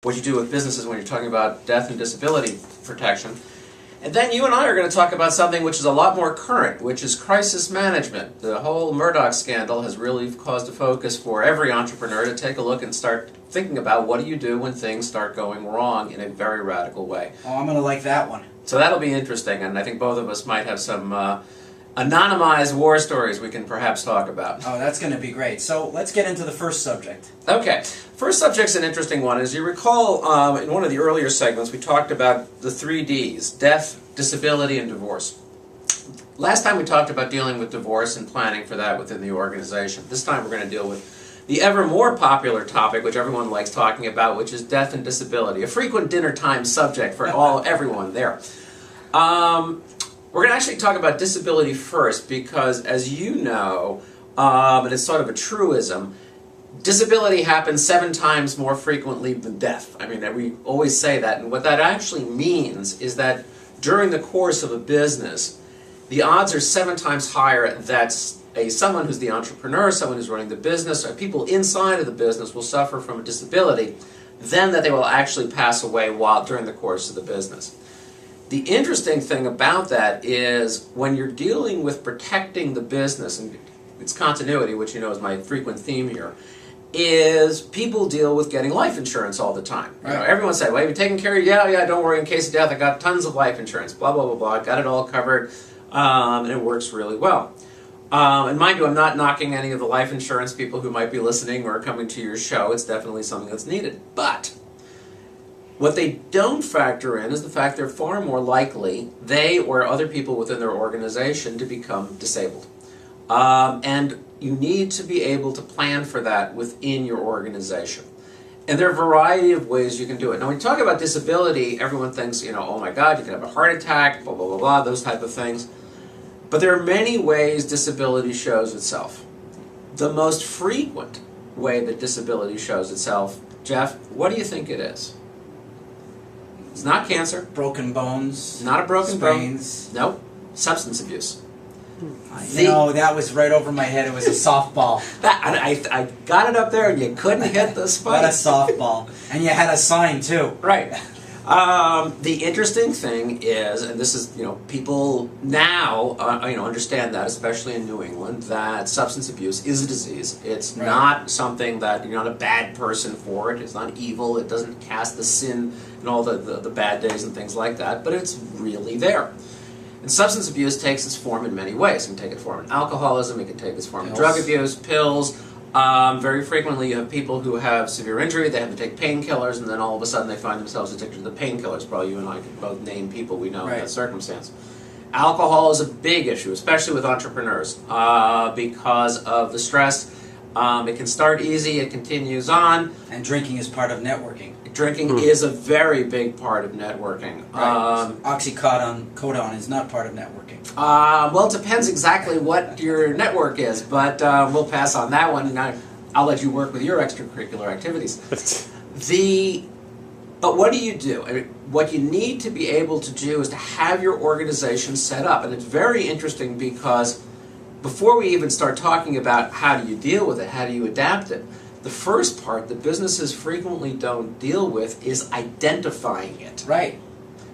what you do with businesses when you're talking about death and disability protection. And then you and I are going to talk about something which is a lot more current, which is crisis management. The whole Murdoch scandal has really caused a focus for every entrepreneur to take a look and start thinking about what do you do when things start going wrong in a very radical way. Oh, I'm going to like that one. So that'll be interesting, and I think both of us might have some anonymized war stories we can perhaps talk about. Oh, that's going to be great. So let's get into the first subject. Okay. First subject's an interesting one. As you recall, in one of the earlier segments, we talked about the 3 Ds, death, disability, and divorce. Last time we talked about dealing with divorce and planning for that within the organization. This time we're going to deal with the ever more popular topic, which everyone likes talking about, which is death and disability, a frequent dinner time subject for everyone there. We're going to actually talk about disability first because, as you know, and it's sort of a truism, disability happens 7 times more frequently than death. I mean, we always say that, and what that actually means is that during the course of a business, the odds are 7 times higher that someone who's the entrepreneur, someone who's running the business, or people inside of the business will suffer from a disability than that they will actually pass away during the course of the business. The interesting thing about that is when you're dealing with protecting the business, and its continuity, which you know is my frequent theme here, is people deal with getting life insurance all the time. Right. You know, everyone says, well, have you taken care of it? Yeah, don't worry, in case of death, I got tons of life insurance, blah, blah, blah, blah, I got it all covered, and it works really well. And mind you, I'm not knocking any of the life insurance people who might be listening or coming to your show. It's definitely something that's needed. But what they don't factor in is the fact they're far more likely, they or other people within their organization, to become disabled. And you need to be able to plan for that within your organization. And there are a variety of ways you can do it. Now, when you talk about disability, everyone thinks, oh my God, you can have a heart attack, blah, blah, blah, blah, those type of things. But there are many ways disability shows itself. The most frequent way that disability shows itself, Jeff, what do you think it is? It's not cancer. Broken bones. Not a broken sprains. bone. Nope. Substance abuse. That was right over my head. It was a softball. I got it up there and you couldn't hit the spike. What a softball. And you had a sign too. Right. The interesting thing is, and this is, people now, understand that, especially in New England, that substance abuse is a disease. It's not something that you're not a bad person for it. It's not evil. It doesn't cast the sin and all the bad days and things like that, but it's really there. And substance abuse takes its form in many ways. It can take its form in alcoholism. It can take its form in drug abuse, pills. Very frequently you have people who have severe injury, they have to take painkillers, and then all of a sudden they find themselves addicted to the painkillers. Probably you and I can both name people we know in that circumstance. Alcohol is a big issue, especially with entrepreneurs, because of the stress. It can start easy, it continues on. And drinking is part of networking. Drinking is a very big part of networking. Right. Oxycodone is not part of networking. Well, it depends exactly what your network is, but we'll pass on that one, and I'll let you work with your extracurricular activities. But what do you do? I mean, what you need to be able to do is to have your organization set up, and it's very interesting because before we even start talking about how do you deal with it, how do you adapt it, the first part that businesses frequently don't deal with is identifying it. Right.